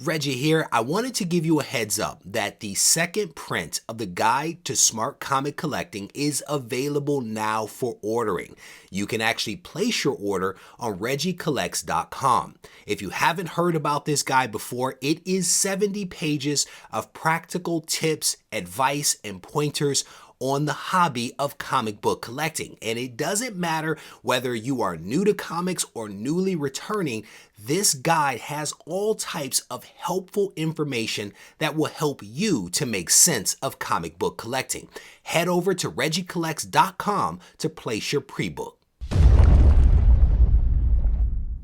Reggie here. I wanted to give you a heads up that the second print of the Guide to Smart Comic Collecting is available now for ordering. You can actually place your order on regiecollects.com. If you haven't heard about this guide before, it is 70 pages of practical tips, advice, and pointers on the hobby of comic book collecting. And it doesn't matter whether you are new to comics or newly returning, this guide has all types of helpful information that will help you to make sense of comic book collecting. Head over to regiecollects.com to place your pre-book.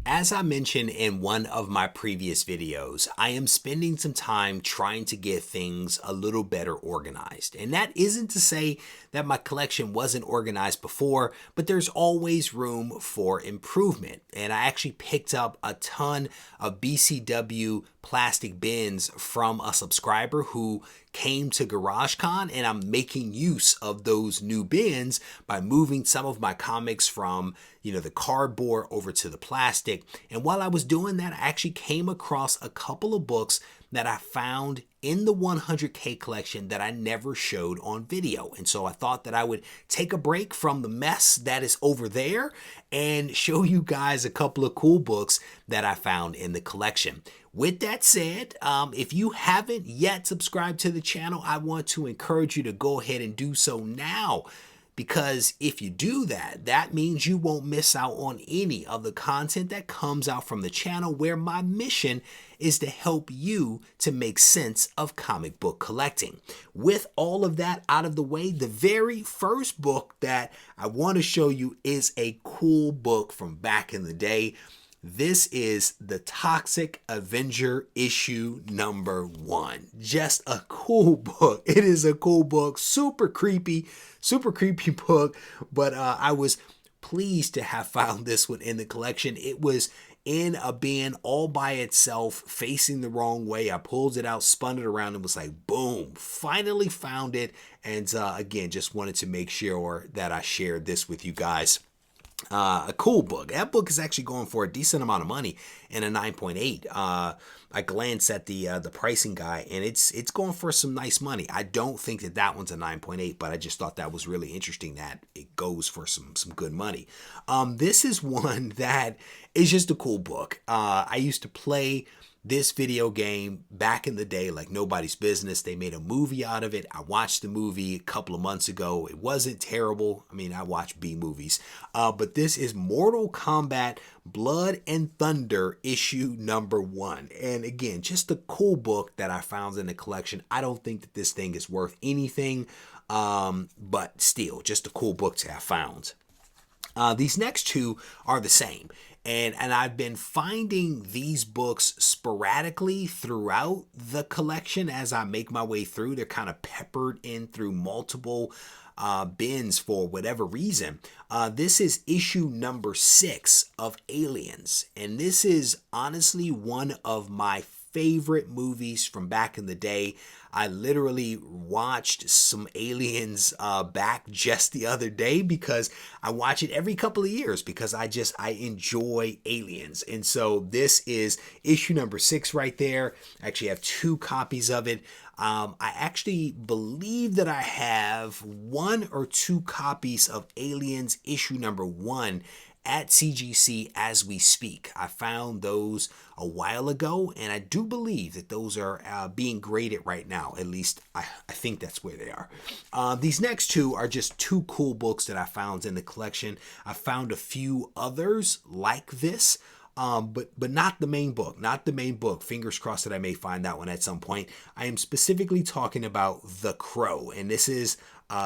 As I mentioned in one of my previous videos, I am spending some time trying to get things a little better organized. And that isn't to say that my collection wasn't organized before, but there's always room for improvement. And I actually picked up a ton of BCW plastic bins from a subscriber who came to GarageCon, and I'm making use of those new bins by moving some of my comics from, the cardboard over to the plastic. And while I was doing that, I actually came across a couple of books that I found in the 100K collection that I never showed on video. And so I thought that I would take a break from the mess that is over there and show you guys a couple of cool books that I found in the collection. With that said, if you haven't yet subscribed to the channel, I want to encourage you to go ahead and do so now. Because if you do that, that means you won't miss out on any of the content that comes out from the channel, where my mission is to help you to make sense of comic book collecting. With all of that out of the way, the very first book that I want to show you is a cool book from back in the day. This is the Toxic Avenger issue number 1. Just a cool book. It is a cool book, super creepy book, but I was pleased to have found this one in the collection. It was in a bin all by itself, facing the wrong way. I pulled it out, spun it around, and was like, boom, finally found it. And again, just wanted to make sure that I shared this with you guys. A cool book. That book is actually going for a decent amount of money and a 9.8. I glanced at the pricing guide, and it's going for some nice money. I don't think that one's a 9.8, but I just thought that was really interesting that it goes for some good money. This is one that is just a cool book. I used to play this video game back in the day like nobody's business. They made a movie out of it. I watched the movie a couple of months ago. It wasn't terrible. I mean, I watch B movies. But this is Mortal Kombat Blood and Thunder issue number 1. And again, just a cool book that I found in the collection. I don't think that this thing is worth anything, but still, just a cool book to have found. These next two are the same. And I've been finding these books sporadically throughout the collection as I make my way through. They're kind of peppered in through multiple bins for whatever reason. This is issue number 6 of Aliens. And this is honestly one of my favorite movies from back in the day. I literally watched some Aliens back just the other day because I watch it every couple of years because I enjoy Aliens. And so this is issue number 6 right there. I actually have 2 copies of it. I actually believe that I have 1 or 2 copies of Aliens issue number 1 at CGC as we speak. I found those a while ago, and I do believe that those are being graded right now. At least I think that's where they are. These next 2 are just 2 cool books that I found in the collection. I found a few others like this, but not the main book. Not the main book. Fingers crossed that I may find that one at some point. I am specifically talking about The Crow, and this is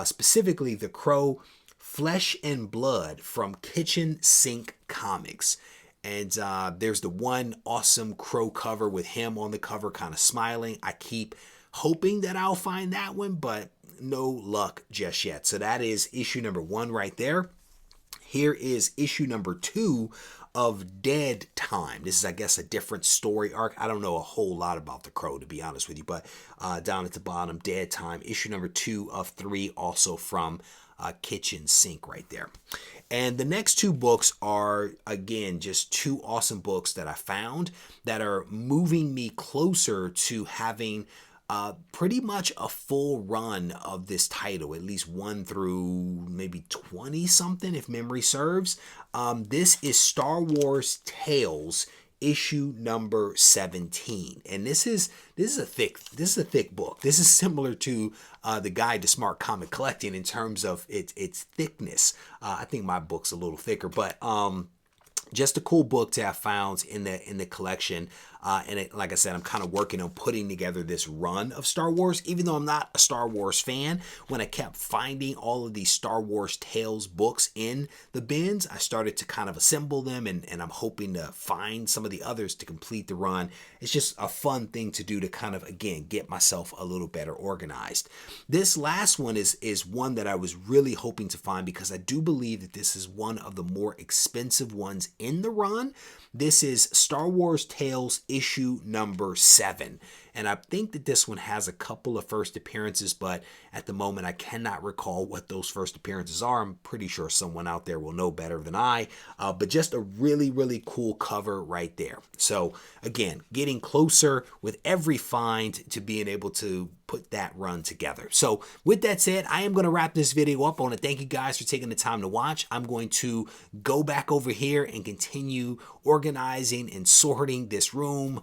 specifically The Crow Flesh and Blood from Kitchen Sink Comics. And there's the one awesome Crow cover with him on the cover kind of smiling. I keep hoping that I'll find that one, but no luck just yet. So that is issue number 1 right there. Here is issue number 2 of Dead Time. This is, I guess, a different story arc. I don't know a whole lot about The Crow, to be honest with you, but down at the bottom, Dead Time, issue number 2 of 3, also from kitchen sink right there. And the next two books are, again, just two awesome books that I found that are moving me closer to having pretty much a full run of this title, at least 1 through maybe 20 something, if memory serves. This is Star Wars Tales, issue number 17, and this is a thick book. This is similar to the Guide to Smart Comic Collecting in terms of its thickness. I think my book's a little thicker, but just a cool book to have found in the collection. Like I said, I'm kind of working on putting together this run of Star Wars. Even though I'm not a Star Wars fan, when I kept finding all of these Star Wars Tales books in the bins, I started to kind of assemble them, and I'm hoping to find some of the others to complete the run. It's just a fun thing to do to kind of, again, get myself a little better organized. This last one is one that I was really hoping to find because I do believe that this is one of the more expensive ones in the run. This is Star Wars Tales issue number 7. And I think that this one has a couple of first appearances, but at the moment I cannot recall what those first appearances are. I'm pretty sure someone out there will know better than I, but just a really, really cool cover right there. So again, getting closer with every find to being able to put that run together. So with that said, I am going to wrap this video up. I want to thank you guys for taking the time to watch. I'm going to go back over here and continue organizing and sorting this room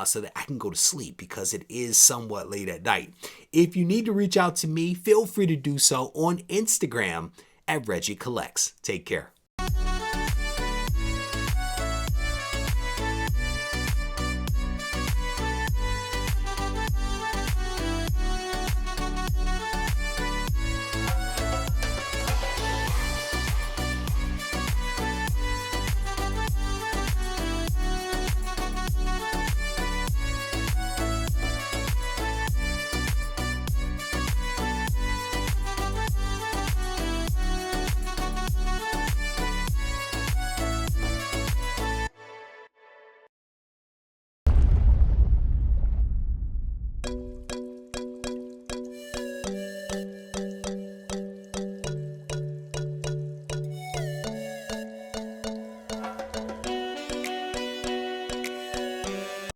so that I can go to sleep because it is somewhat late at night. If you need to reach out to me, feel free to do so on Instagram at Regie Collects. Take care.